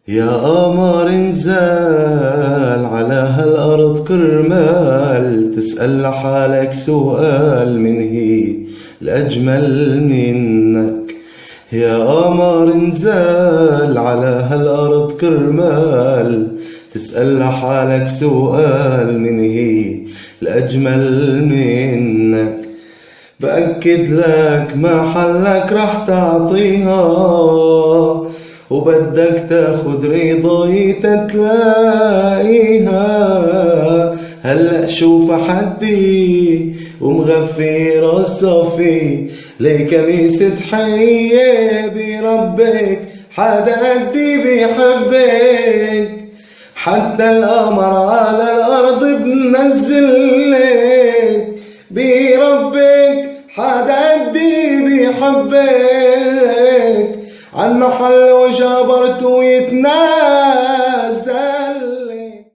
يا قمر انزل على هالأرض كرمال تسأل لحالك سؤال، من هي الأجمل منك؟ يا قمر انزل على هالأرض كرمال تسأل لحالك سؤال، من هي الأجمل منك؟ بأكد لك ما حلك رح تعطيها، وبدك تاخد رضاي تتلاقيها. هلأ شوف حدي ومغفي راسها في ليك كنيسة حية بربك، حدا قدي بيحبك. حتى القمر على الأرض بنزلك بربك، حدا قدي بيحبك. عالمحل وجبرته يتنام